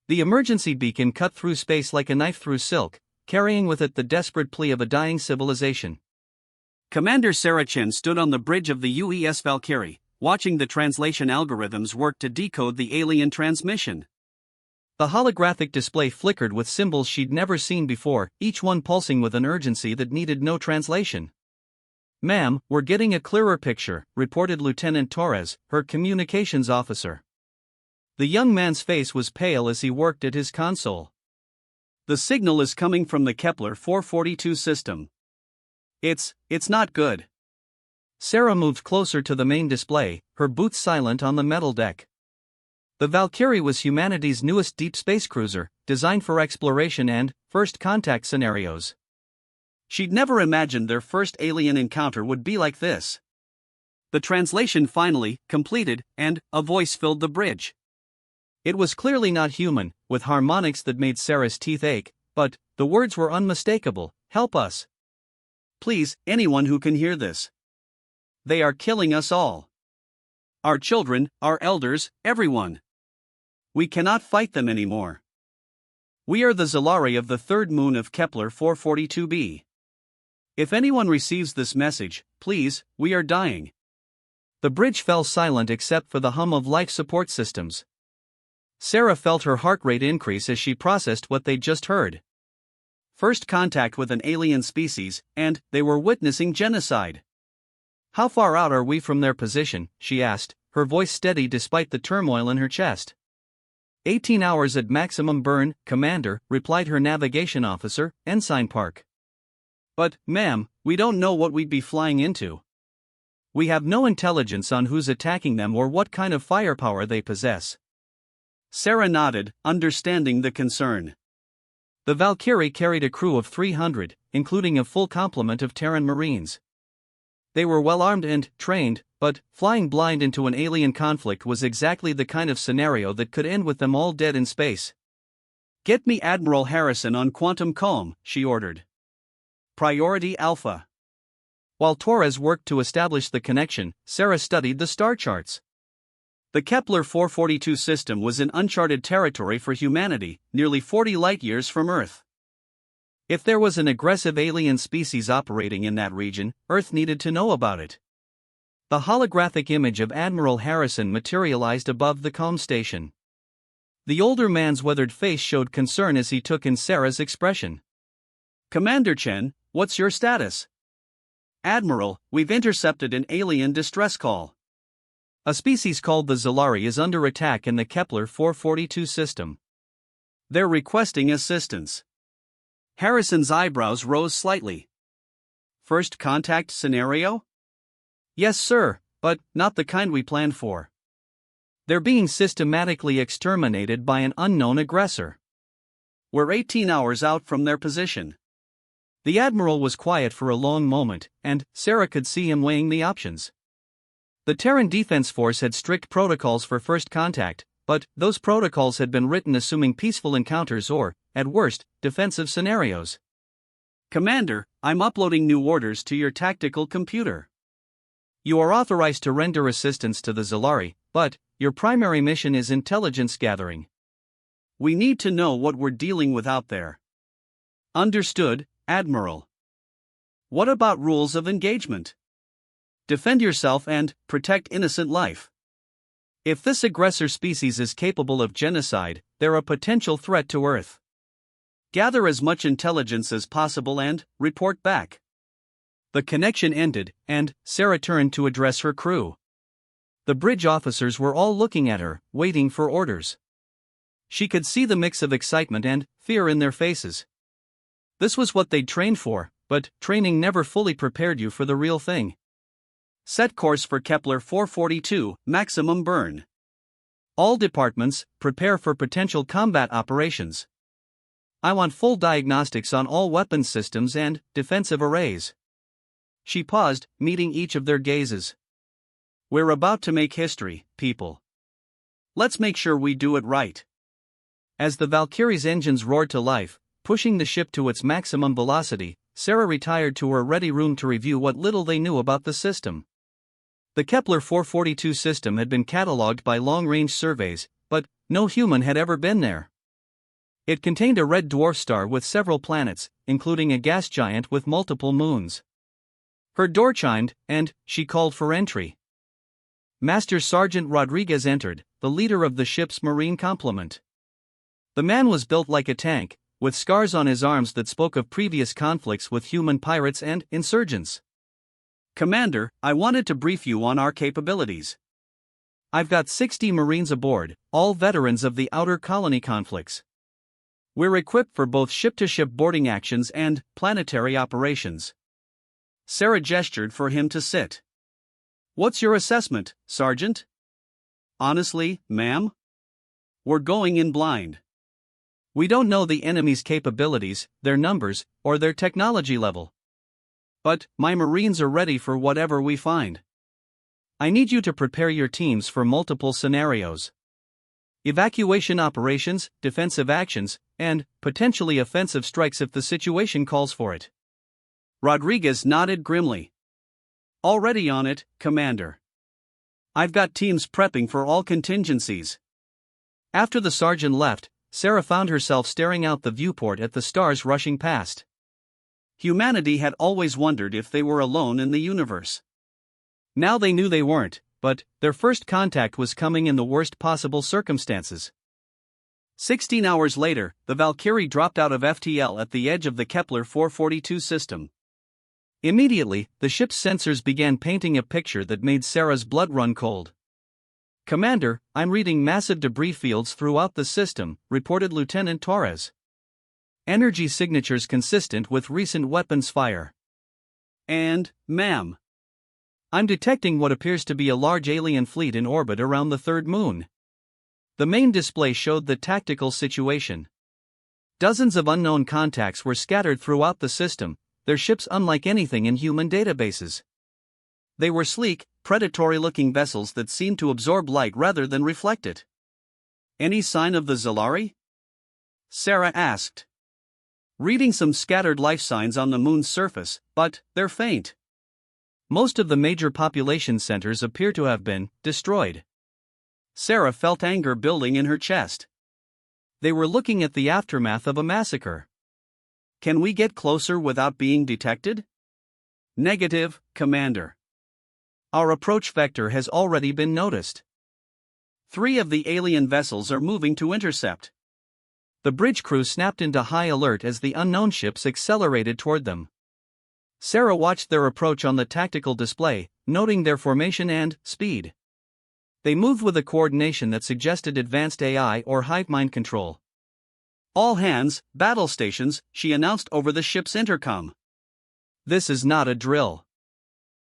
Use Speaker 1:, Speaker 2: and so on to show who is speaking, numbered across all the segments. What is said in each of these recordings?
Speaker 1: The emergency beacon cut through space like a knife through silk, carrying with it the desperate plea of a dying civilization.
Speaker 2: Commander Sarah Chen stood on the bridge of the UES Valkyrie, watching the translation algorithms work to decode the alien transmission.
Speaker 1: The holographic display flickered with symbols she'd never seen before, each one pulsing with an urgency that needed no translation. "Ma'am, we're getting a clearer picture," reported Lieutenant Torres, her communications officer. The young man's face was pale as he worked at his console.
Speaker 2: "The signal is coming from the Kepler 442 system. It's not good."
Speaker 1: Sarah moved closer to the main display, her boots silent on the metal deck. The Valkyrie was humanity's newest deep space cruiser, designed for exploration and first contact scenarios.
Speaker 2: She'd never imagined their first alien encounter would be like this. The translation finally completed, and a voice filled the bridge.
Speaker 1: It was clearly not human, with harmonics that made Sarah's teeth ache, but the words were unmistakable. "Help us.
Speaker 2: Please, anyone who can hear this. They are killing us all. Our children, our elders, everyone. We cannot fight them anymore. We are the Zalari of the third moon of Kepler 442b. If anyone receives this message, please, we are dying."
Speaker 1: The bridge fell silent except for the hum of life support systems. Sarah felt her heart rate increase as she processed what they'd just heard.
Speaker 2: First contact with an alien species, and they were witnessing genocide.
Speaker 1: "How far out are we from their position?" she asked, her voice steady despite the turmoil in her chest. 18 hours at maximum burn, Commander," replied her navigation officer, Ensign Park.
Speaker 2: "But, ma'am, we don't know what we'd be flying into.
Speaker 1: We have no intelligence on who's attacking them or what kind of firepower they possess."
Speaker 2: Sarah nodded, understanding the concern.
Speaker 1: The Valkyrie carried a crew of 300, including a full complement of Terran Marines. They were well armed and trained, but flying blind into an alien conflict was exactly the kind of scenario that could end with them all dead in space.
Speaker 2: "Get me Admiral Harrison on Quantum Comb," she ordered. "Priority Alpha."
Speaker 1: While Torres worked to establish the connection, Sarah studied the star charts.
Speaker 2: The Kepler 442 system was in uncharted territory for humanity, nearly 40 light-years from Earth.
Speaker 1: If there was an aggressive alien species operating in that region, Earth needed to know about it. The holographic image of Admiral Harrison materialized above the comm station. The older man's weathered face showed concern as he took in Sarah's expression.
Speaker 2: "Commander Chen, what's your status?" "Admiral, we've intercepted an alien distress call.
Speaker 1: A species called the Zalari is under attack in the Kepler 442 system.
Speaker 2: They're requesting assistance." Harrison's eyebrows rose slightly. "First contact scenario?"
Speaker 1: "Yes, sir, but not the kind we planned for. They're being systematically exterminated by an unknown aggressor."
Speaker 2: "We're 18 hours out from their position."
Speaker 1: The Admiral was quiet for a long moment, and Sarah could see him weighing the options. The Terran Defense Force had strict protocols for first contact, but those protocols had been written assuming peaceful encounters or, at worst, defensive scenarios.
Speaker 2: "Commander, I'm uploading new orders to your tactical computer.
Speaker 1: You are authorized to render assistance to the Zalari, but your primary mission is intelligence gathering."
Speaker 2: "We need to know what we're dealing with out there." "Understood, Admiral." "What about rules of engagement?" "Defend yourself and protect innocent life. If this aggressor species is capable of genocide, they're a potential threat to Earth. Gather as much intelligence as possible and report back."
Speaker 1: The connection ended, and Sarah turned to address her crew. The bridge officers were all looking at her, waiting for orders. She could see the mix of excitement and fear in their faces. This was what they'd trained for, but training never fully prepared you for the real thing.
Speaker 2: "Set course for Kepler 442, maximum burn.
Speaker 1: All departments, prepare for potential combat operations. I want full diagnostics on all weapons systems and defensive arrays." She paused, meeting each of their gazes.
Speaker 2: "We're about to make history, people. Let's make sure we do it right."
Speaker 1: As the Valkyrie's engines roared to life, pushing the ship to its maximum velocity, Sarah retired to her ready room to review what little they knew about the system. The Kepler 442 system had been catalogued by long-range surveys, but no human had ever been there. It contained a red dwarf star with several planets, including a gas giant with multiple moons. Her door chimed, and she called for entry. Master Sergeant Rodriguez entered, the leader of the ship's marine complement. The man was built like a tank, with scars on his arms that spoke of previous conflicts with human pirates and insurgents.
Speaker 2: Commander, I wanted to brief you on our capabilities.
Speaker 1: I've got 60 Marines aboard, all veterans of the Outer Colony conflicts. We're equipped for both ship-to-ship boarding actions and planetary operations.
Speaker 2: Sarah gestured for him to sit. What's your assessment, Sergeant? Honestly, ma'am? We're going in blind.
Speaker 1: We don't know the enemy's capabilities, their numbers, or their technology level.
Speaker 2: But my Marines are ready for whatever we find.
Speaker 1: I need you to prepare your teams for multiple scenarios. Evacuation operations, defensive actions, and, potentially offensive strikes if the situation calls for it.
Speaker 2: Rodriguez nodded grimly. Already on it, Commander. I've got teams prepping for all contingencies.
Speaker 1: After the sergeant left, Sarah found herself staring out the viewport at the stars rushing past.
Speaker 2: Humanity had always wondered if they were alone in the universe.
Speaker 1: Now they knew they weren't, but their first contact was coming in the worst possible circumstances.
Speaker 2: 16 hours later, the Valkyrie dropped out of FTL at the edge of the Kepler 442 system.
Speaker 1: Immediately, the ship's sensors began painting a picture that made Sarah's blood run cold. "Commander, I'm reading massive debris fields throughout the system," reported Lieutenant Torres. "Energy signatures consistent with recent weapons fire."
Speaker 2: "And, ma'am?"
Speaker 1: "I'm detecting what appears to be a large alien fleet in orbit around the third moon." The main display showed the tactical situation. Dozens of unknown contacts were scattered throughout the system, their ships unlike anything in human databases.
Speaker 2: They were sleek, predatory-looking vessels that seemed to absorb light rather than reflect it. "Any sign of the Zalari?" Sarah asked. "Reading some scattered life signs on the moon's surface, but they're faint."
Speaker 1: "Most of the major population centers appear to have been destroyed."
Speaker 2: Sarah felt anger building in her chest.
Speaker 1: They were looking at the aftermath of a massacre.
Speaker 2: "Can we get closer without being detected?" "Negative, Commander.
Speaker 1: Our approach vector has already been noticed.
Speaker 2: 3 of the alien vessels are moving to intercept."
Speaker 1: The bridge crew snapped into high alert as the unknown ships accelerated toward them. Sarah watched their approach on the tactical display, noting their formation and speed. They moved with a coordination that suggested advanced AI or hive mind control.
Speaker 2: "All hands, battle stations," she announced over the ship's intercom.
Speaker 1: "This is not a drill.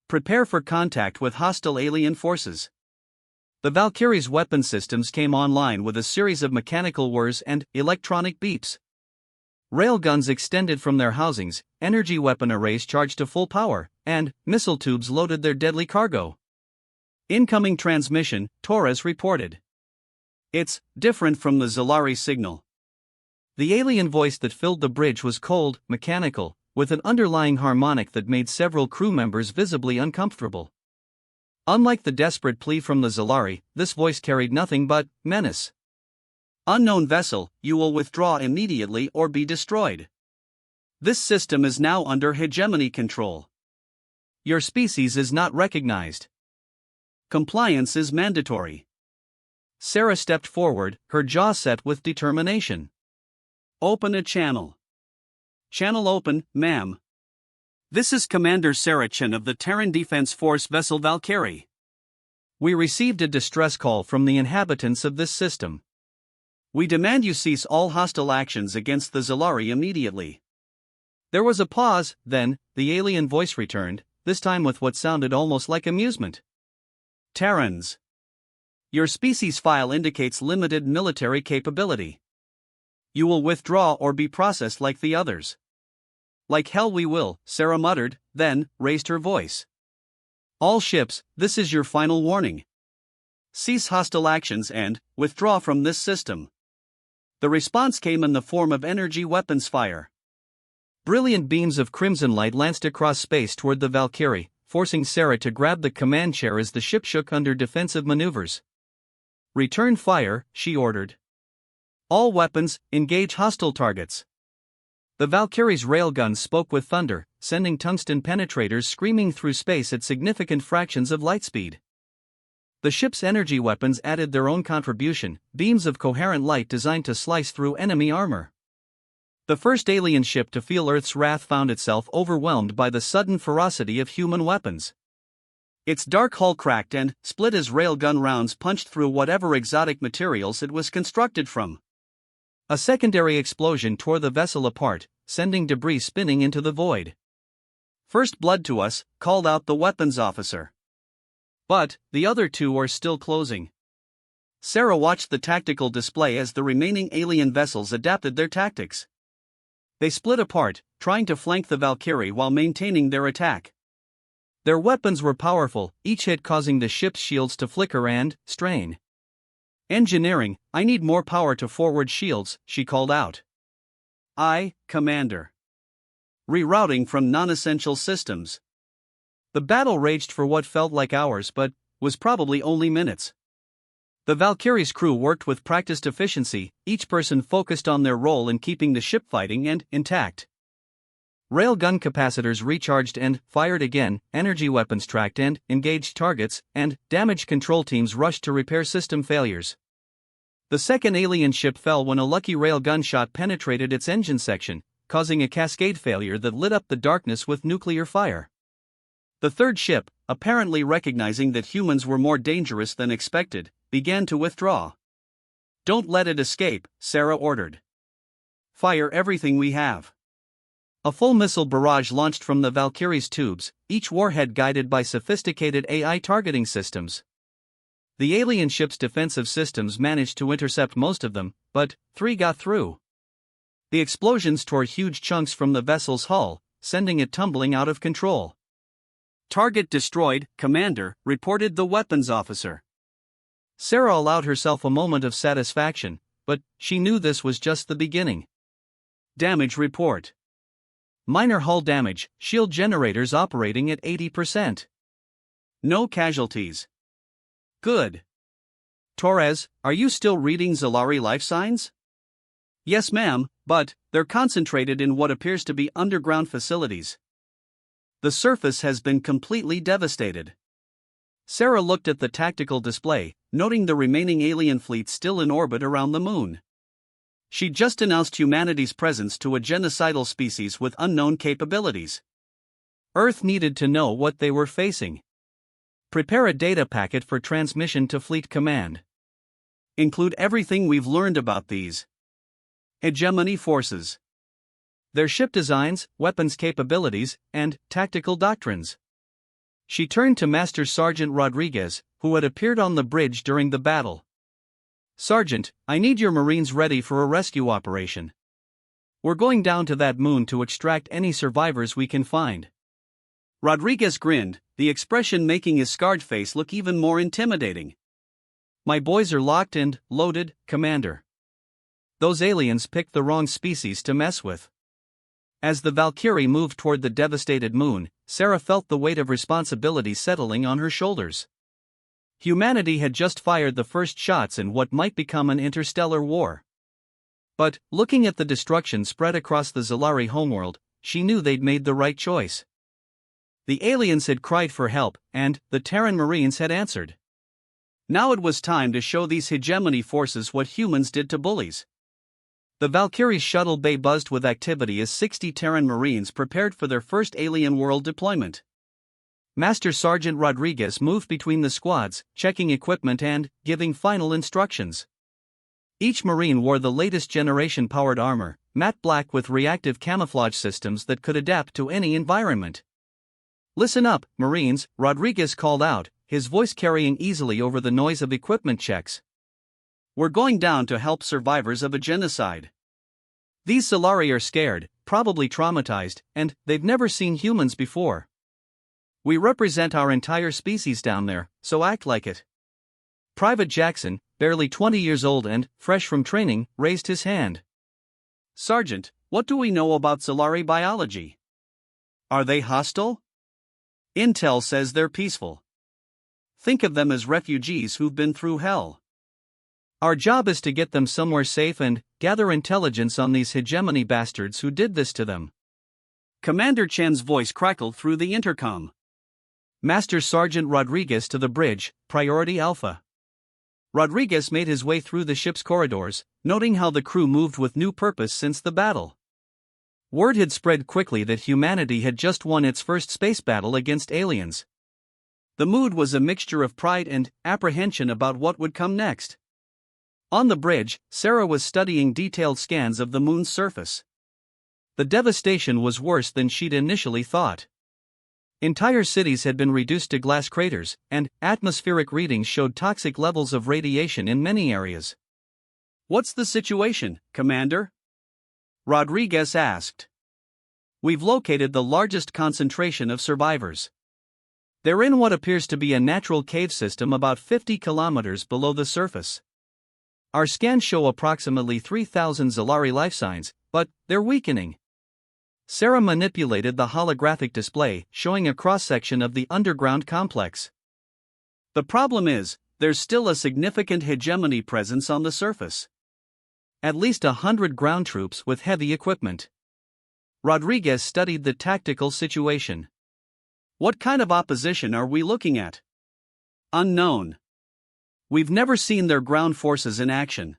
Speaker 1: Prepare for contact with hostile alien forces." The Valkyrie's weapon systems came online with a series of mechanical whirs and electronic beeps. Railguns extended from their housings, energy weapon arrays charged to full power, and missile tubes loaded their deadly cargo.
Speaker 2: "Incoming transmission," Torres reported. "It's different from the Zalari signal."
Speaker 1: The alien voice that filled the bridge was cold, mechanical, with an underlying harmonic that made several crew members visibly uncomfortable. Unlike the desperate plea from the Zalari, this voice carried nothing but menace.
Speaker 2: "Unknown vessel, you will withdraw immediately or be destroyed. This system is now under hegemony control.
Speaker 1: Your species is not recognized.
Speaker 2: Compliance is mandatory."
Speaker 1: Sarah stepped forward, her jaw set with determination.
Speaker 2: "Open a channel." "Channel open, ma'am." "This is Commander Sarachin of the Terran Defense Force vessel Valkyrie.
Speaker 1: We received a distress call from the inhabitants of this system.
Speaker 2: We demand you cease all hostile actions against the Zalari immediately."
Speaker 1: There was a pause, then, the alien voice returned, this time with what sounded almost like amusement.
Speaker 2: "Terrans. Your species file indicates limited military capability. You will withdraw or be processed like the others." "Like hell we will," Sarah muttered, then raised her voice. "All ships, this is your final warning. Cease hostile actions and withdraw from this system." The response came in the form of energy weapons fire.
Speaker 1: Brilliant beams of crimson light lanced across space toward the Valkyrie, forcing Sarah to grab the command chair as the ship shook under defensive maneuvers. "Return fire," she ordered. All weapons, engage hostile targets. The Valkyrie's railguns spoke with thunder, sending tungsten penetrators screaming through space at significant fractions of light speed. The ship's energy weapons added their own contribution, beams of coherent light designed to slice through enemy armor. The first alien ship to feel Earth's wrath found itself overwhelmed by the sudden ferocity of human weapons. Its dark hull cracked and split as railgun rounds punched through whatever exotic materials it was constructed from. A secondary explosion tore the vessel apart, sending debris spinning into the void. "First blood to us," called out the weapons officer. But the other two are still closing. Sarah watched the tactical display as the remaining alien vessels adapted their tactics. They split apart, trying to flank the Valkyrie while maintaining their attack. Their weapons were powerful, each hit causing the ship's shields to flicker and strain. "Engineering, I need more power to forward shields," she called out. "Aye, Commander." Rerouting from non-essential systems. The battle raged for what felt like hours but was probably only minutes. The Valkyrie's crew worked with practiced efficiency, each person focused on their role in keeping the ship fighting and intact. Railgun capacitors recharged and fired again, energy weapons tracked and engaged targets, and damage control teams rushed to repair system failures. The second alien ship fell when a lucky railgun shot penetrated its engine section, causing a cascade failure that lit up the darkness with nuclear fire. The third ship, apparently recognizing that humans were more dangerous than expected, began to withdraw. "Don't let it escape," Sarah ordered. "Fire everything we have." A full missile barrage launched from the Valkyrie's tubes, each warhead guided by sophisticated AI targeting systems. The alien ship's defensive systems managed to intercept most of them, but 3 got through. The explosions tore huge chunks from the vessel's hull, sending it tumbling out of control. "Target destroyed, Commander," reported the weapons officer. Sarah allowed herself a moment of satisfaction, but she knew this was just the beginning. Damage report. Minor hull damage, shield generators operating at 80%. No casualties. Good. Torres, are you still reading Zalari life signs? Yes, ma'am, but they're concentrated in what appears to be underground facilities. The surface has been completely devastated. Sarah looked at the tactical display, noting the remaining alien fleet still in orbit around the moon. She'd just announced humanity's presence to a genocidal species with unknown capabilities. Earth needed to know what they were facing. Prepare a data packet for transmission to Fleet Command. Include everything we've learned about these hegemony forces, their ship designs, weapons capabilities, and tactical doctrines. She turned to Master Sergeant Rodriguez, who had appeared on the bridge during the battle. "Sergeant, I need your Marines ready for a rescue operation. We're going down to that moon to extract any survivors we can find." Rodriguez grinned, the expression making his scarred face look even more intimidating. "My boys are locked and loaded, Commander. Those aliens picked the wrong species to mess with." As the Valkyrie moved toward the devastated moon, Sarah felt the weight of responsibility settling on her shoulders. Humanity had just fired the first shots in what might become an interstellar war. But, looking at the destruction spread across the Zalari homeworld, she knew they'd made the right choice. The aliens had cried for help, and the Terran Marines had answered. Now it was time to show these hegemony forces what humans did to bullies. The Valkyrie's shuttle bay buzzed with activity as 60 Terran Marines prepared for their first alien world deployment. Master Sergeant Rodriguez moved between the squads, checking equipment and giving final instructions. Each Marine wore the latest generation powered armor, matte black with reactive camouflage systems that could adapt to any environment. "Listen up, Marines," Rodriguez called out, his voice carrying easily over the noise of equipment checks. "We're going down to help survivors of a genocide. These Zalari are scared, probably traumatized, and they've never seen humans before. We represent our entire species down there, so act like it." Private Jackson, barely 20 years old and fresh from training, raised his hand. "Sergeant, what do we know about Zalari biology? Are they hostile? Intel says they're peaceful. Think of them as refugees who've been through hell." Our job is to get them somewhere safe and gather intelligence on these hegemony bastards who did this to them.
Speaker 2: Commander Chen's voice crackled through the intercom.
Speaker 1: Master Sergeant Rodriguez to the bridge, Priority Alpha. Rodriguez made his way through the ship's corridors, noting how the crew moved with new purpose since the battle. Word had spread quickly that humanity had just won its first space battle against aliens. The mood was a mixture of pride and apprehension about what would come next. On the bridge, Sarah was studying detailed scans of the moon's surface. The devastation was worse than she'd initially thought. Entire cities had been reduced to glass craters, and atmospheric readings showed toxic levels of radiation in many areas.
Speaker 2: "What's the situation, Commander?" Rodriguez asked.
Speaker 1: "We've located the largest concentration of survivors. They're in what appears to be a natural cave system about 50 kilometers below the surface. Our scans show approximately 3,000 Zalari life signs, but they're weakening." Sarah manipulated the holographic display, showing a cross-section of the underground complex.
Speaker 2: "The problem is, there's still a significant hegemony presence on the surface.
Speaker 1: At least 100 ground troops with heavy equipment." Rodriguez studied the tactical situation.
Speaker 2: "What kind of opposition are we looking at?" "Unknown. We've never seen their ground forces in action.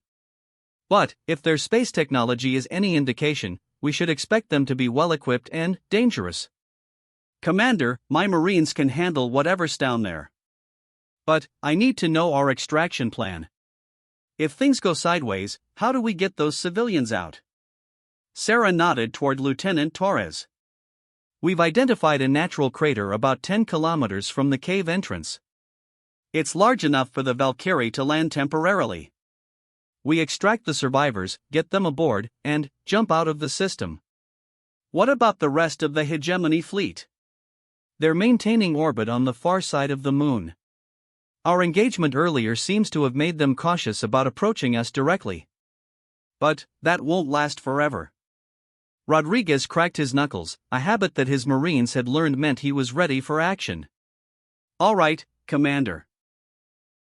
Speaker 1: But, if their space technology is any indication, we should expect them to be well-equipped and dangerous."
Speaker 2: "Commander, my Marines can handle whatever's down there.
Speaker 1: But, I need to know our extraction plan. If things go sideways, how do we get those civilians out?"
Speaker 2: Sarah nodded toward Lieutenant Torres.
Speaker 1: "We've identified a natural crater about 10 kilometers from the cave entrance.
Speaker 2: It's large enough for the Valkyrie to land temporarily.
Speaker 1: We extract the survivors, get them aboard, and jump out of the system."
Speaker 2: "What about the rest of the hegemony fleet?"
Speaker 1: "They're maintaining orbit on the far side of the moon. Our engagement earlier seems to have made them cautious about approaching us directly."
Speaker 2: "But that won't last forever."
Speaker 1: Rodriguez cracked his knuckles, a habit that his Marines had learned meant he was ready for action.
Speaker 2: "All right, Commander.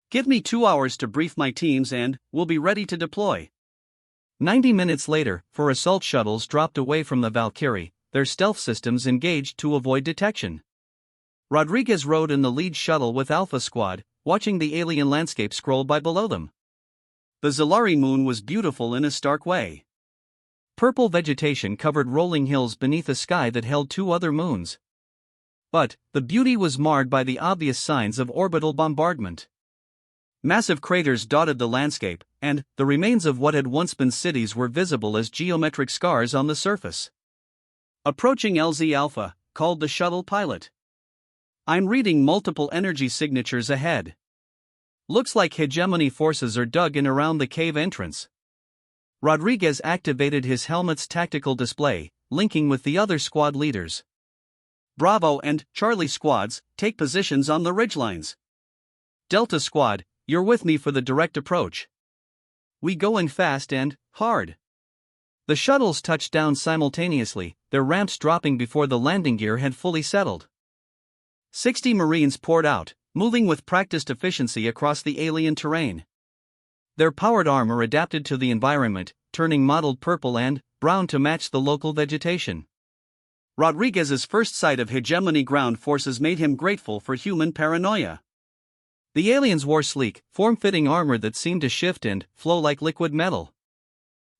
Speaker 2: Give me 2 hours to brief my teams and we'll be ready to deploy."
Speaker 1: 90 minutes later, 4 assault shuttles dropped away from the Valkyrie, their stealth systems engaged to avoid detection. Rodriguez rode in the lead shuttle with Alpha Squad, watching the alien landscape scroll by below them.
Speaker 2: The Zalari moon was beautiful in a stark way.
Speaker 1: Purple vegetation covered rolling hills beneath a sky that held 2 other moons. But, the beauty was marred by the obvious signs of orbital bombardment. Massive craters dotted the landscape, and the remains of what had once been cities were visible as geometric scars on the surface.
Speaker 2: "Approaching LZ Alpha," called the shuttle pilot. "I'm reading multiple energy signatures ahead.
Speaker 1: Looks like hegemony forces are dug in around the cave entrance." Rodriguez activated his helmet's tactical display, linking with the other squad leaders.
Speaker 2: "Bravo and Charlie squads, take positions on the ridgelines.
Speaker 1: Delta Squad, you're with me for the direct approach. We go in fast and hard." The shuttles touched down simultaneously, their ramps dropping before the landing gear had fully settled. 60 Marines poured out, moving with practiced efficiency across the alien terrain. Their powered armor adapted to the environment, turning mottled purple and brown to match the local vegetation.
Speaker 2: Rodriguez's first sight of hegemony ground forces made him grateful for human paranoia.
Speaker 1: The aliens wore sleek, form-fitting armor that seemed to shift and flow like liquid metal.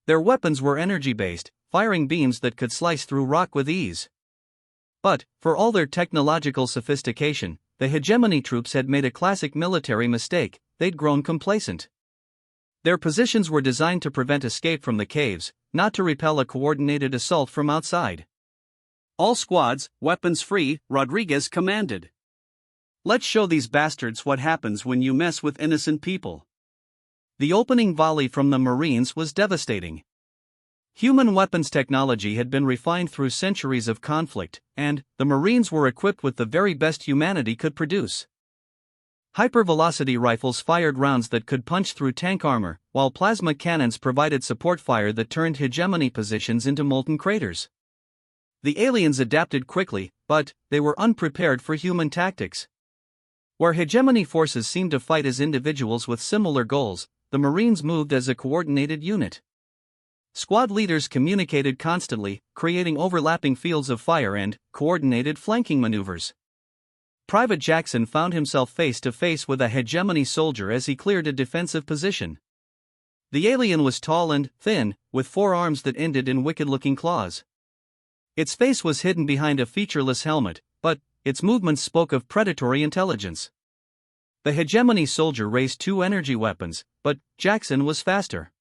Speaker 1: Their weapons were energy-based, firing beams that could slice through rock with ease. But, for all their technological sophistication, the hegemony troops had made a classic military mistake: they'd grown complacent. Their positions were designed to prevent escape from the caves, not to repel a coordinated assault from outside.
Speaker 2: "All squads, weapons free," Rodriguez commanded. "Let's show these bastards what happens when you mess with innocent people."
Speaker 1: The opening volley from the Marines was devastating. Human weapons technology had been refined through centuries of conflict, and the Marines were equipped with the very best humanity could produce. Hypervelocity rifles fired rounds that could punch through tank armor, while plasma cannons provided support fire that turned hegemony positions into molten craters. The aliens adapted quickly, but they were unprepared for human tactics. Where hegemony forces seemed to fight as individuals with similar goals, the Marines moved as a coordinated unit. Squad leaders communicated constantly, creating overlapping fields of fire and coordinated flanking maneuvers. Private Jackson found himself face to face with a hegemony soldier as he cleared a defensive position. The alien was tall and thin, with 4 arms that ended in wicked-looking claws. Its face was hidden behind a featureless helmet, but its movements spoke of predatory intelligence. The hegemony soldier raised 2 energy weapons, but Jackson was faster.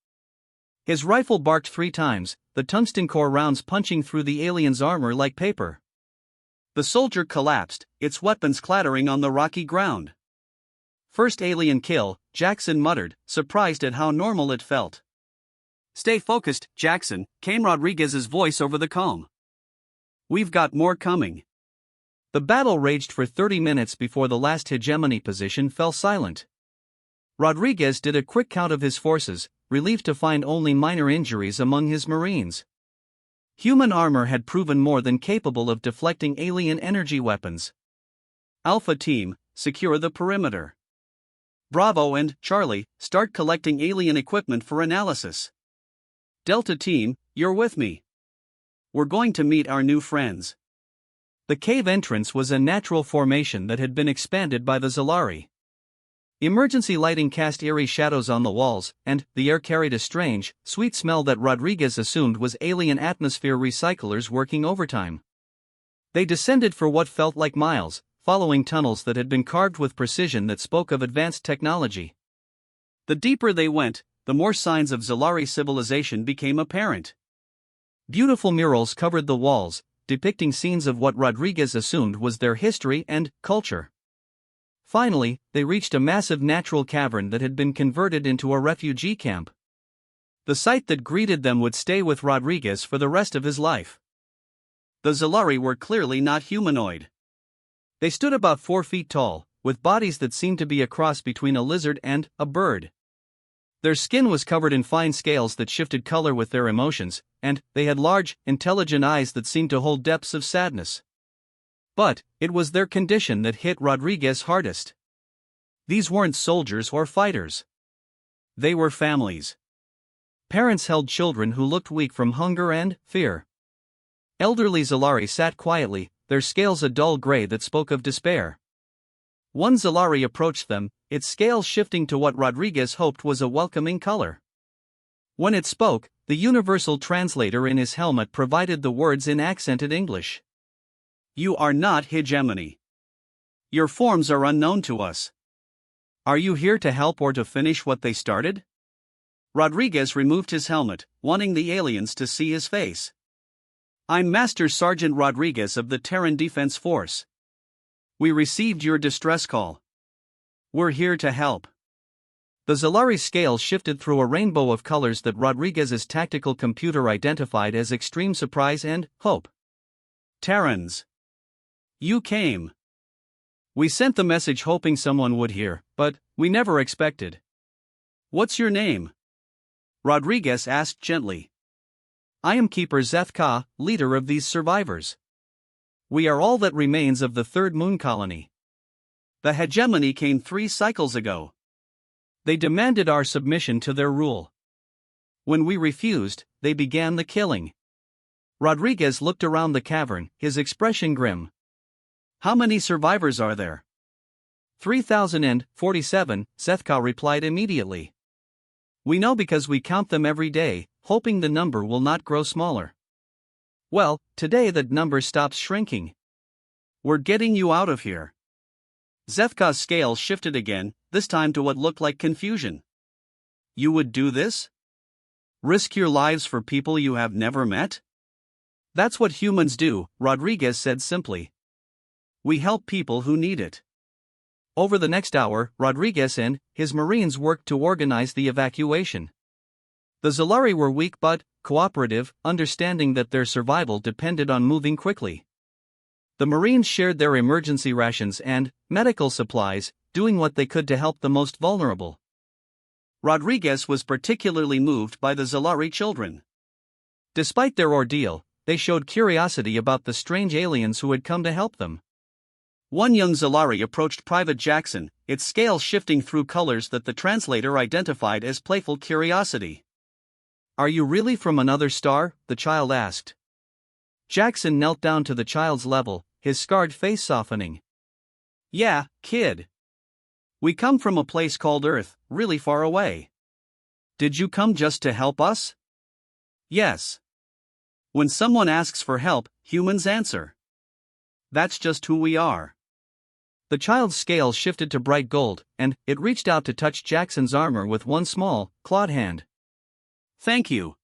Speaker 1: His rifle barked 3 times, the tungsten core rounds punching through the alien's armor like paper. The soldier collapsed, its weapons clattering on the rocky ground. "First alien kill," Jackson muttered, surprised at how normal it felt. "Stay focused, Jackson," came Rodriguez's voice over the comm. "We've got more coming." The battle raged for 30 minutes before the last hegemony position fell silent. Rodriguez did a quick count of his forces, relieved to find only minor injuries among his Marines. Human armor had proven more than capable of deflecting alien energy weapons. "Alpha Team, secure the perimeter. Bravo and Charlie, start collecting alien equipment for analysis. Delta Team, you're with me. We're going to meet our new friends." The cave entrance was a natural formation that had been expanded by the Zalari. Emergency lighting cast eerie shadows on the walls, and the air carried a strange, sweet smell that Rodriguez assumed was alien atmosphere recyclers working overtime. They descended for what felt like miles, following tunnels that had been carved with precision that spoke of advanced technology. The deeper they went, the more signs of Zalari civilization became apparent. Beautiful murals covered the walls, depicting scenes of what Rodriguez assumed was their history and culture. Finally, they reached a massive natural cavern that had been converted into a refugee camp. The sight that greeted them would stay with Rodriguez for the rest of his life. The Zalari were clearly not humanoid. They stood about 4 feet tall, with bodies that seemed to be a cross between a lizard and a bird. Their skin was covered in fine scales that shifted color with their emotions, and they had large, intelligent eyes that seemed to hold depths of sadness. But it was their condition that hit Rodriguez hardest. These weren't soldiers or fighters. They were families. Parents held children who looked weak from hunger and fear. Elderly Zalari sat quietly, their scales a dull gray that spoke of despair. One Zalari approached them, its scales shifting to what Rodriguez hoped was a welcoming color. When it spoke, the universal translator in his helmet provided the words in accented English. "You are not hegemony. Your forms are unknown to us. Are you here to help or to finish what they started?" Rodriguez removed his helmet, wanting the aliens to see his face. "I'm Master Sergeant Rodriguez of the Terran Defense Force. We received your distress call. We're here to help." The Zalari's scales shifted through a rainbow of colors that Rodriguez's tactical computer identified as extreme surprise and hope. "Terrans. You came. We sent the message hoping someone would hear, but we never expected." "What's your name?" Rodriguez asked gently. "I am Keeper Zethka, leader of these survivors. We are all that remains of the third moon colony. The hegemony came 3 cycles ago. They demanded our submission to their rule. When we refused, they began the killing." Rodriguez looked around the cavern, his expression grim. "How many survivors are there?" 3,047, Zethka replied immediately. "We know because we count them every day, hoping the number will not grow smaller. Well, today that number stops shrinking. We're getting you out of here." Zethka's scales shifted again, this time to what looked like confusion. "You would do this? Risk your lives for people you have never met?" "That's what humans do," Rodriguez said simply. "We help people who need it." Over the next hour, Rodriguez and his Marines worked to organize the evacuation. The Zalari were weak but cooperative, understanding that their survival depended on moving quickly. The Marines shared their emergency rations and medical supplies, doing what they could to help the most vulnerable. Rodriguez was particularly moved by the Zalari children. Despite their ordeal, they showed curiosity about the strange aliens who had come to help them.
Speaker 2: One young Zalari approached Private Jackson, its scale shifting through colors that the translator identified as playful curiosity.
Speaker 1: "Are you really from another star?" the child asked. Jackson knelt down to the child's level, his scarred face softening.
Speaker 2: "Yeah, kid. We come from a place called Earth, really far away." "Did you come just to help us?" "Yes. When someone asks for help, humans answer. That's just who we are."
Speaker 1: The child's scale shifted to bright gold, and it reached out to touch Jackson's armor with one small, clawed hand.
Speaker 2: "Thank you."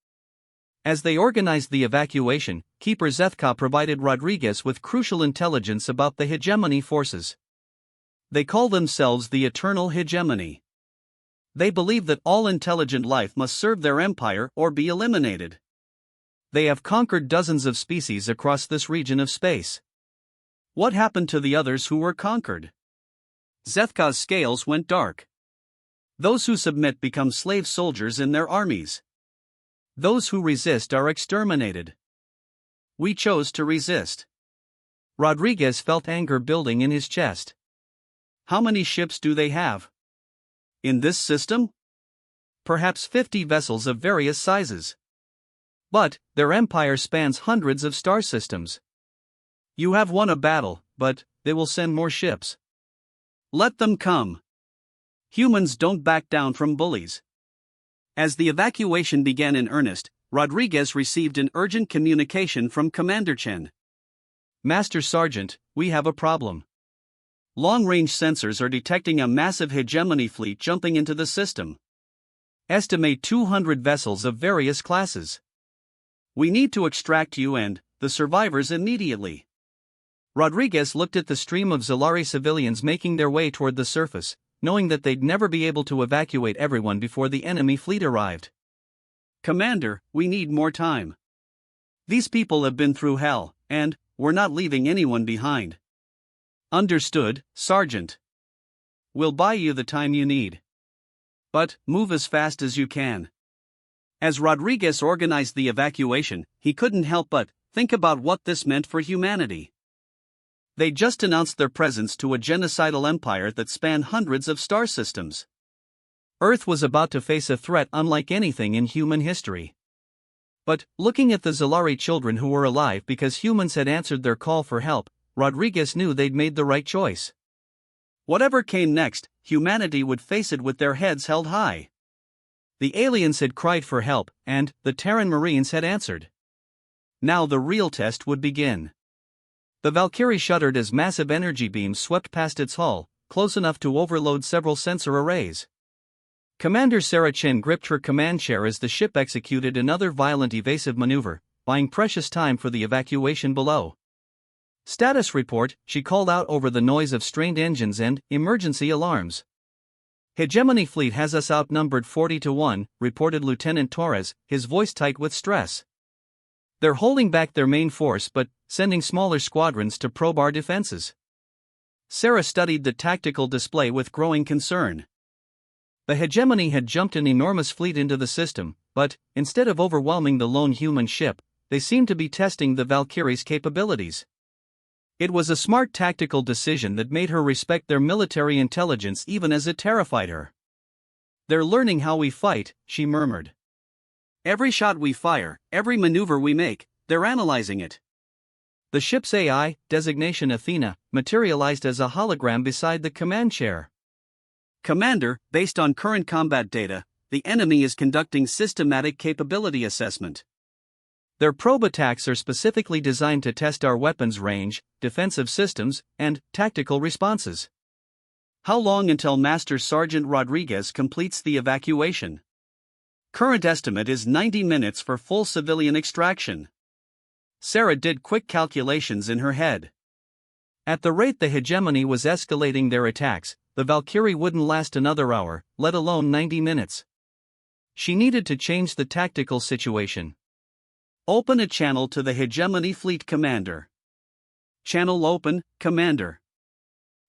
Speaker 1: As they organized the evacuation, Keeper Zethka provided Rodriguez with crucial intelligence about the hegemony forces.
Speaker 2: They call themselves the Eternal Hegemony. They believe that all intelligent life must serve their empire or be eliminated.
Speaker 1: They have conquered dozens of species across this region of space.
Speaker 2: What happened to the others who were conquered? Zethka's scales went dark. Those who submit become slave soldiers in their armies. Those who resist are exterminated. We chose to resist.
Speaker 1: Rodriguez felt anger building in his chest.
Speaker 2: How many ships do they have? In this system?
Speaker 1: Perhaps 50 vessels of various sizes. But their empire spans hundreds of star systems.
Speaker 2: You have won a battle, but
Speaker 1: they will send more ships.
Speaker 2: Let them come. Humans don't back down from bullies. As the evacuation began in earnest, Rodriguez received an urgent communication from Commander Chen.
Speaker 1: "Master Sergeant, we have a problem.
Speaker 2: Long-range sensors are detecting a massive hegemony fleet jumping into the system.
Speaker 1: Estimate 200 vessels of various classes.
Speaker 2: We need to extract you and the survivors immediately."
Speaker 1: Rodriguez looked at the stream of Zalari civilians making their way toward the surface, knowing that they'd never be able to evacuate everyone before the enemy fleet arrived.
Speaker 2: "Commander, we need more time. These people have been through hell, and we're not leaving anyone behind."
Speaker 1: "Understood, Sergeant.
Speaker 2: We'll buy you the time you need. But move as fast as you can." As Rodriguez organized the evacuation, he couldn't help but think about what this meant for humanity. They just announced their presence to a genocidal empire that spanned hundreds of star systems.
Speaker 1: Earth was about to face a threat unlike anything in human history. But, looking at the Zalari children who were alive because humans had answered their call for help, Rodriguez knew they'd made the right choice.
Speaker 2: Whatever came next, humanity would face it with their heads held high.
Speaker 1: The aliens had cried for help, and the Terran Marines had answered. Now the real test would begin. The Valkyrie shuddered as massive energy beams swept past its hull, close enough to overload several sensor arrays. Commander Sarah Chin gripped her command chair as the ship executed another violent evasive maneuver, buying precious time for the evacuation below. "Status report," she called out over the noise of strained engines and emergency alarms. "Hegemony fleet has us outnumbered 40-1, reported Lieutenant Torres, his voice tight with stress. They're holding back their main force but sending smaller squadrons to probe our defenses." Sarah studied the tactical display with growing concern. The Hegemony had jumped an enormous fleet into the system, but, instead of overwhelming the lone human ship, they seemed to be testing the Valkyrie's capabilities. It was a smart tactical decision that made her respect their military intelligence even as it terrified her. "They're learning how we fight," she murmured.
Speaker 2: "Every shot we fire, every maneuver we make, they're analyzing it."
Speaker 1: The ship's AI, designation Athena, materialized as a hologram beside the command chair.
Speaker 2: "Commander, based on current combat data, the enemy is conducting systematic capability assessment.
Speaker 1: Their probe attacks are specifically designed to test our weapons range, defensive systems, and tactical responses."
Speaker 2: "How long until Master Sergeant Rodriguez completes the evacuation?" "Current estimate is 90 minutes for full civilian extraction." Sarah did quick calculations in her head.
Speaker 1: At the rate the Hegemony was escalating their attacks, the Valkyrie wouldn't last another hour, let alone 90 minutes. She needed to change the tactical situation.
Speaker 2: "Open a channel to the Hegemony Fleet Commander." "Channel open, Commander."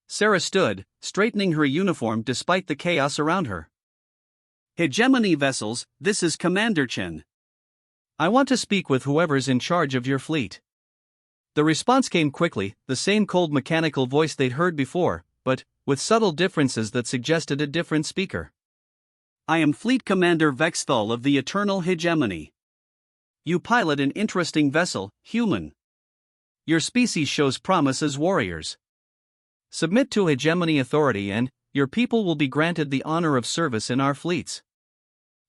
Speaker 2: Sarah stood, straightening her uniform despite the chaos around her. "Hegemony vessels, this is Commander Chen.
Speaker 1: I want to speak with whoever's in charge of your fleet." The response came quickly, the same cold mechanical voice they'd heard before, but with subtle differences that suggested a different speaker.
Speaker 2: I am Fleet Commander Vexthal of the Eternal Hegemony. You pilot an interesting vessel, human. Your species shows promise as warriors. Submit to Hegemony authority and your people will be granted the honor of service in our fleets.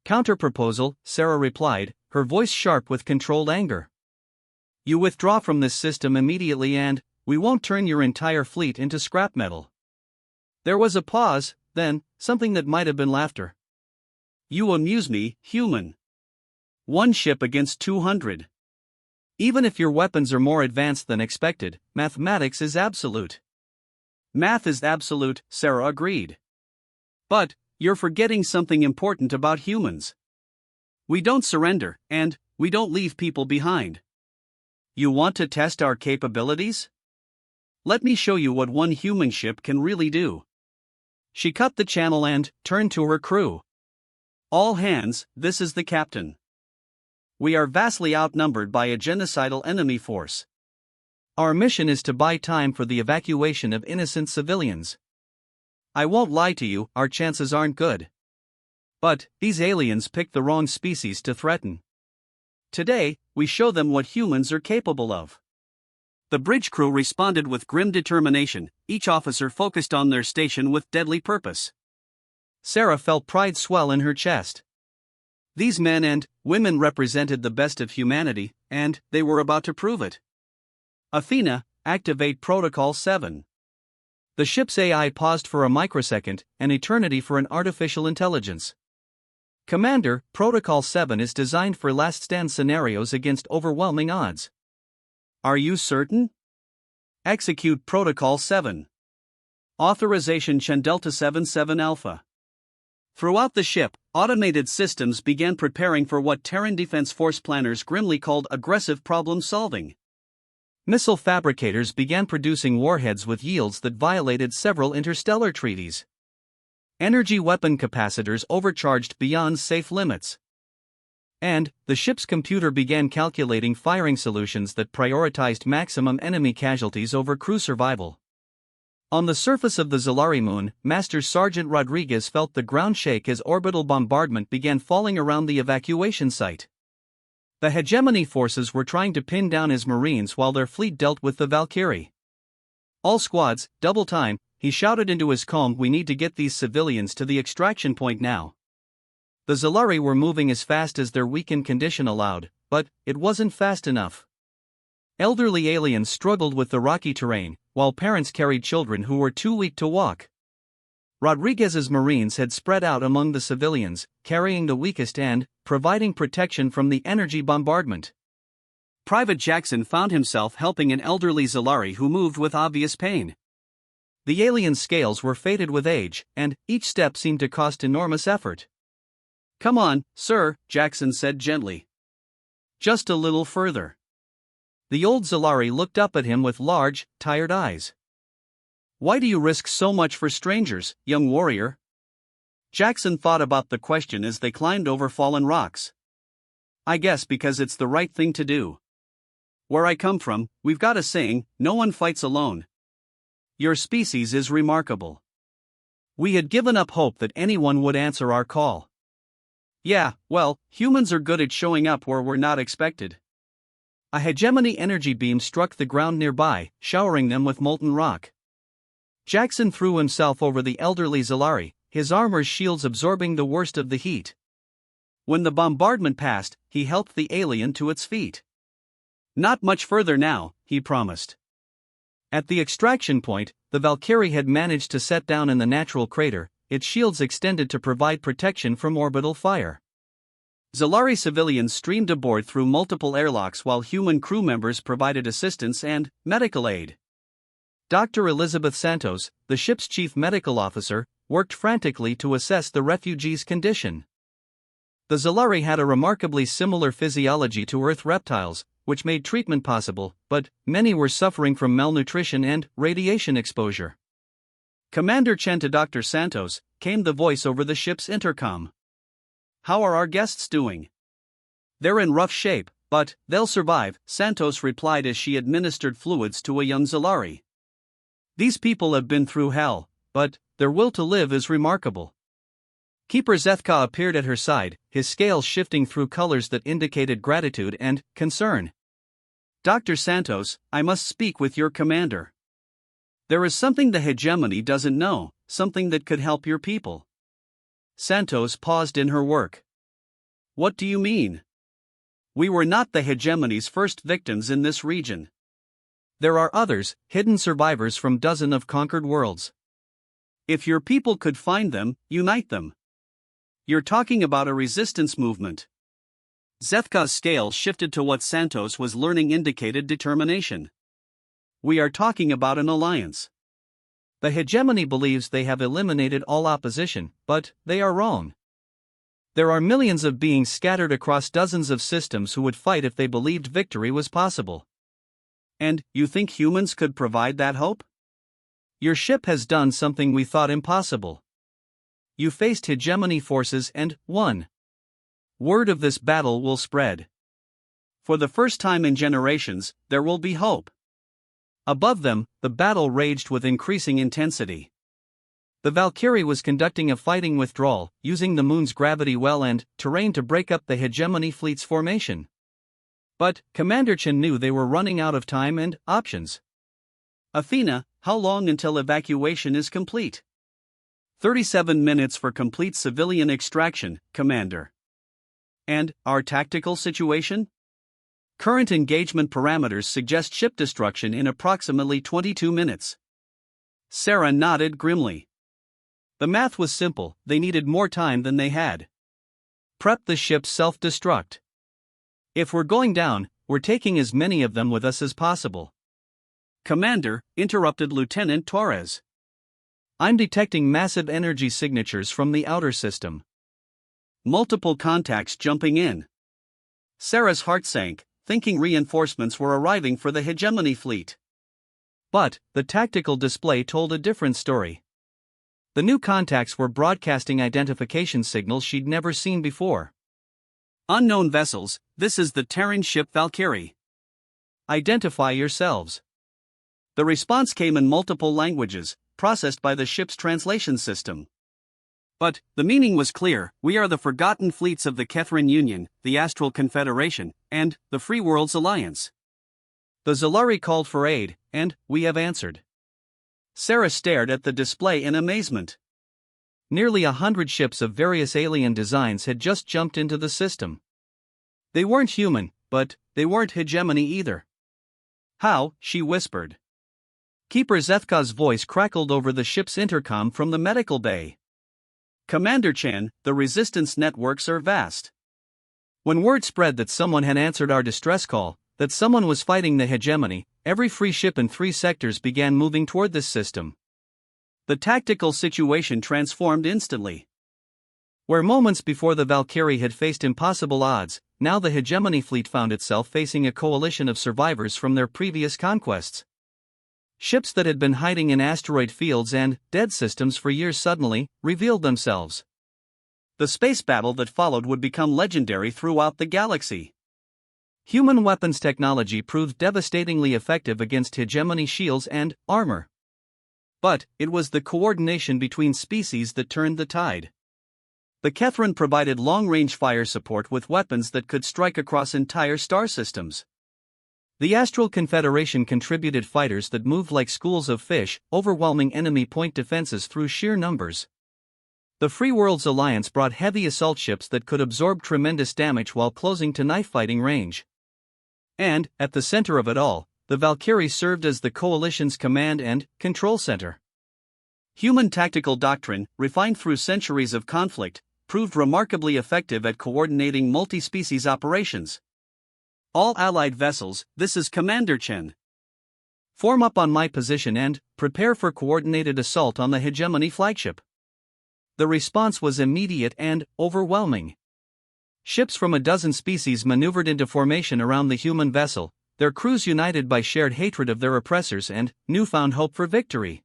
Speaker 1: Counterproposal, Sarah replied, her voice sharp with controlled anger. You withdraw from this system immediately and we won't turn your entire fleet into scrap metal. There was a pause, then something that might have been laughter.
Speaker 2: You amuse me, human. One ship against 200.
Speaker 1: Even if your weapons are more advanced than expected, mathematics is absolute.
Speaker 2: Math is absolute, Sarah agreed. But you're forgetting something important about humans. We don't surrender, and we don't leave people behind. You want to test our capabilities? Let me show you what one human ship can really do.
Speaker 1: She cut the channel and turned to her crew.
Speaker 2: All hands, this is the captain. We are vastly outnumbered by a genocidal enemy force.
Speaker 1: Our mission is to buy time for the evacuation of innocent civilians. I won't lie to you, our chances aren't good. But these aliens picked the wrong species to threaten. Today, we show them what humans are capable of.
Speaker 2: The bridge crew responded with grim determination, each officer focused on their station with deadly purpose.
Speaker 1: Sarah felt pride swell in her chest. These men and women represented the best of humanity, and they were about to prove it.
Speaker 2: Athena, activate Protocol 7.
Speaker 1: The ship's AI paused for a microsecond, an eternity for an artificial intelligence. Commander, Protocol 7 is designed for last-stand scenarios against overwhelming odds.
Speaker 2: Are you certain? Execute Protocol 7. Authorization Chandelta 77 Alpha. Throughout the ship, automated systems began preparing for what Terran Defense Force planners grimly called aggressive problem-solving.
Speaker 1: Missile fabricators began producing warheads with yields that violated several interstellar treaties. Energy weapon capacitors overcharged beyond safe limits. And the ship's computer began calculating firing solutions that prioritized maximum enemy casualties over crew survival. On the surface of the Zalari moon, Master Sergeant Rodriguez felt the ground shake as orbital bombardment began falling around the evacuation site. The hegemony forces were trying to pin down his Marines while their fleet dealt with the Valkyrie. All squads, double time, he shouted into his comms, we need to get these civilians to the extraction point now. The Zalari were moving as fast as their weakened condition allowed, but it wasn't fast enough. Elderly aliens struggled with the rocky terrain, while parents carried children who were too weak to walk. Rodriguez's Marines had spread out among the civilians, carrying the weakest and providing protection from the energy bombardment.
Speaker 2: Private Jackson found himself helping an elderly Zalari who moved with obvious pain.
Speaker 1: The alien's scales were faded with age, and each step seemed to cost enormous effort.
Speaker 2: Come on, sir, Jackson said gently. Just a little further.
Speaker 1: The old Zalari looked up at him with large, tired eyes.
Speaker 2: Why do you risk so much for strangers, young warrior? Jackson thought about the question as they climbed over fallen rocks. I guess because it's the right thing to do. Where I come from, we've got a saying, no one fights alone. Your species is remarkable. We had given up hope that anyone would answer our call. Yeah, well, humans are good at showing up where we're not expected.
Speaker 1: A hegemony energy beam struck the ground nearby, showering them with molten rock. Jackson threw himself over the elderly Zalari, his armor's shields absorbing the worst of the heat.
Speaker 2: When the bombardment passed, he helped the alien to its feet. Not much further now, he promised.
Speaker 1: At the extraction point, the Valkyrie had managed to set down in the natural crater, its shields extended to provide protection from orbital fire.
Speaker 2: Zalari civilians streamed aboard through multiple airlocks while human crew members provided assistance and medical aid.
Speaker 1: Dr. Elizabeth Santos, the ship's chief medical officer, worked frantically to assess the refugees' condition. The Zalari had a remarkably similar physiology to Earth reptiles, which made treatment possible, but many were suffering from malnutrition and radiation exposure.
Speaker 2: Commander Chen to Dr. Santos, came the voice over the ship's intercom. How are our guests doing? They're in rough shape, But they'll survive, Santos replied as she administered fluids to a young Zalari. These people have been through hell, but their will to live is remarkable. Keeper Zethka appeared at her side, his scales shifting through colors that indicated gratitude and concern. Dr. Santos, I must speak with your commander. There is something the hegemony doesn't know, something that could help your people. Santos paused in her work. What do you mean? We were not the hegemony's first victims in this region. There are others, hidden survivors from dozens of conquered worlds. If your people could find them, unite them. You're talking about a resistance movement. Zethka's scale shifted to what Santos was learning indicated determination. We are talking about an alliance. The hegemony believes they have eliminated all opposition, but they are wrong. There are millions of beings scattered across dozens of systems who would fight if they believed victory was possible. And you think humans could provide that hope? Your ship has done something we thought impossible. You faced hegemony forces and won. Word of this battle will spread. For the first time in generations, there will be hope. Above them, the battle raged with increasing intensity. The Valkyrie was conducting a fighting withdrawal, using the moon's gravity well and terrain to break up the hegemony fleet's formation. But Commander Chen knew they were running out of time and options. Athena, how long until evacuation is complete? 37 minutes for complete civilian extraction, Commander. And our tactical situation? Current engagement parameters suggest ship destruction in approximately 22 minutes. Sarah nodded grimly. The math was simple, they needed more time than they had. Prep the ship's self-destruct. If we're going down, we're taking as many of them with us as possible. Commander, interrupted Lieutenant Torres. I'm detecting massive energy signatures from the outer system. Multiple contacts jumping in. Sarah's heart sank, thinking reinforcements were arriving for the hegemony fleet. But the tactical display told a different story. The new contacts were broadcasting identification signals she'd never seen before. Unknown vessels, this is the Terran ship Valkyrie. Identify yourselves. The response came in multiple languages, processed by the ship's translation system. But the meaning was clear: we are the forgotten fleets of the Kethran Union, the Astral Confederation, and the Free Worlds Alliance. The Zalari called for aid, and we have answered. Sarah stared at the display in amazement. Nearly 100 ships of various alien designs had just jumped into the system. They weren't human, but they weren't hegemony either. How? She whispered. Keeper Zethka's voice crackled over the ship's intercom from the medical bay. Commander Chen, the resistance networks are vast. When word spread that someone had answered our distress call, that someone was fighting the hegemony, every free ship in 3 sectors began moving toward this system. The tactical situation transformed instantly. Where moments before the Valkyrie had faced impossible odds, now the hegemony fleet found itself facing a coalition of survivors from their previous conquests. Ships that had been hiding in asteroid fields and dead systems for years suddenly revealed themselves. The space battle that followed would become legendary throughout the galaxy. Human weapons technology proved devastatingly effective against hegemony shields and armor. But it was the coordination between species that turned the tide. The Kethran provided long-range fire support with weapons that could strike across entire star systems. The Astral Confederation contributed fighters that moved like schools of fish, overwhelming enemy point defenses through sheer numbers. The Free Worlds Alliance brought heavy assault ships that could absorb tremendous damage while closing to knife-fighting range. And, at the center of it all, the Valkyrie served as the coalition's command and control center. Human tactical doctrine, refined through centuries of conflict, proved remarkably effective at coordinating multi-species operations. All allied vessels, this is Commander Chen. Form up on my position and prepare for coordinated assault on the hegemony flagship. The response was immediate and overwhelming. Ships from a dozen species maneuvered into formation around the human vessel, their crews united by shared hatred of their oppressors and newfound hope for victory.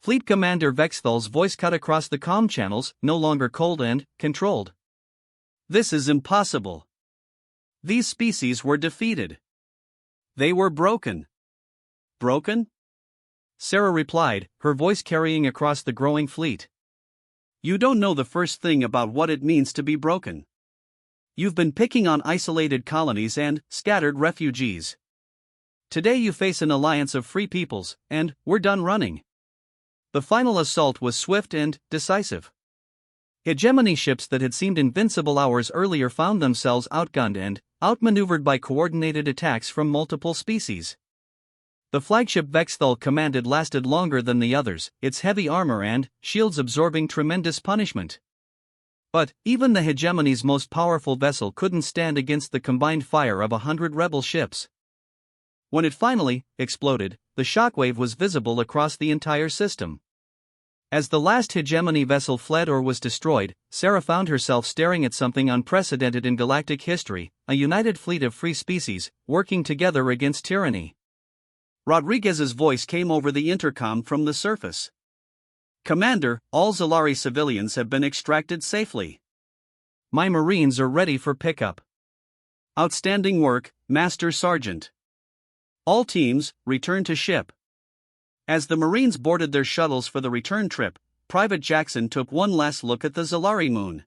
Speaker 2: Fleet Commander Vexthal's voice cut across the comm channels, no longer cold and controlled. This is impossible. These species were defeated. They were broken. Broken?
Speaker 1: Sarah replied, her voice carrying across the growing fleet.
Speaker 2: You don't know the first thing about what it means to be broken. You've been picking on isolated colonies and scattered refugees. Today you face an alliance of free peoples, and we're done running.
Speaker 1: The final assault was swift and decisive. Hegemony ships that had seemed invincible hours earlier found themselves outgunned and outmaneuvered by coordinated attacks from multiple species. The flagship Vexthal commanded lasted longer than the others, its heavy armor and shields absorbing tremendous punishment. But even the hegemony's most powerful vessel couldn't stand against the combined fire of 100 rebel ships. When it finally exploded, the shockwave was visible across the entire system. As the last hegemony vessel fled or was destroyed, Sarah found herself staring at something unprecedented in galactic history, a united fleet of free species, working together against tyranny.
Speaker 2: Rodriguez's voice came over the intercom from the surface. Commander, all Zalari civilians have been extracted safely.
Speaker 1: My Marines are ready for pickup.
Speaker 2: Outstanding work, Master Sergeant. All teams, return to ship. As the Marines boarded their shuttles for the return trip, Private Jackson took one last look at the Zalari moon.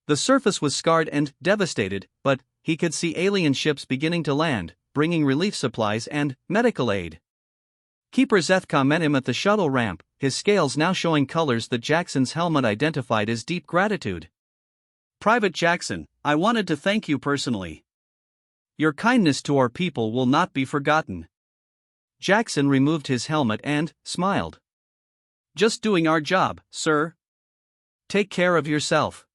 Speaker 1: The surface was scarred and devastated, but he could see alien ships beginning to land, bringing relief supplies and medical aid. Keeper Zethka met him at the shuttle ramp, his scales now showing colors that Jackson's helmet identified as deep gratitude.
Speaker 2: Private Jackson, I wanted to thank you personally.
Speaker 1: Your kindness to our people will not be forgotten. Jackson removed his helmet and smiled.
Speaker 2: Just doing our job, sir.
Speaker 1: Take care of yourself.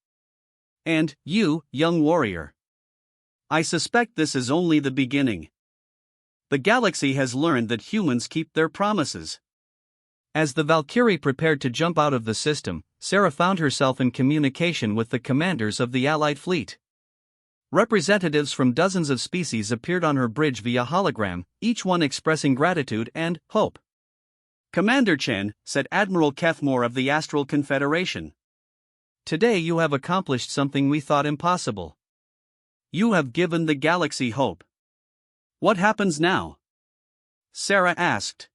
Speaker 2: And you, young warrior. I suspect this is only the beginning. The galaxy has learned that humans keep their promises.
Speaker 1: As the Valkyrie prepared to jump out of the system, Sarah found herself in communication with the commanders of the Allied fleet. Representatives from dozens of species appeared on her bridge via hologram, each one expressing gratitude and hope.
Speaker 2: Commander Chen, said Admiral Kethmore of the Astral Confederation.
Speaker 1: Today you have accomplished something we thought impossible.
Speaker 2: You have given the galaxy hope. What happens now? Sarah asked.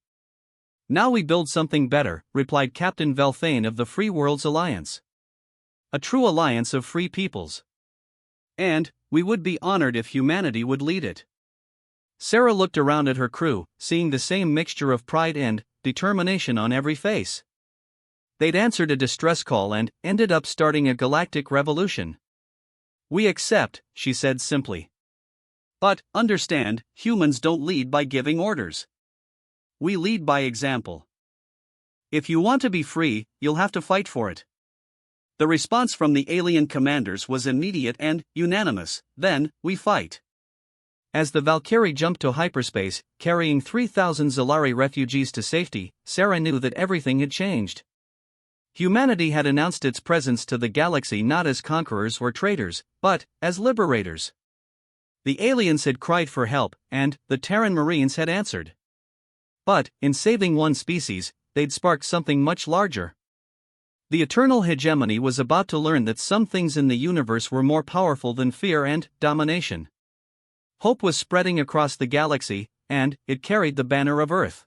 Speaker 1: Now we build something better, replied Captain Velthane of the Free Worlds Alliance. A true alliance of free peoples.
Speaker 2: And we would be honored if humanity would lead it.
Speaker 1: Sarah looked around at her crew, seeing the same mixture of pride and determination on every face. They'd answered a distress call and ended up starting a galactic revolution.
Speaker 2: We accept, she said simply. But, understand, humans don't lead by giving orders. We lead by example. If you want to be free, you'll have to fight for it. The response from the alien commanders was immediate and unanimous. Then, we fight.
Speaker 1: As the Valkyrie jumped to hyperspace, carrying 3,000 Zalari refugees to safety, Sarah knew that everything had changed. Humanity had announced its presence to the galaxy not as conquerors or traitors, but as liberators. The aliens had cried for help, and the Terran Marines had answered. But, in saving one species, they'd sparked something much larger. The eternal hegemony was about to learn that some things in the universe were more powerful than fear and domination. Hope was spreading across the galaxy, and it carried the banner of Earth.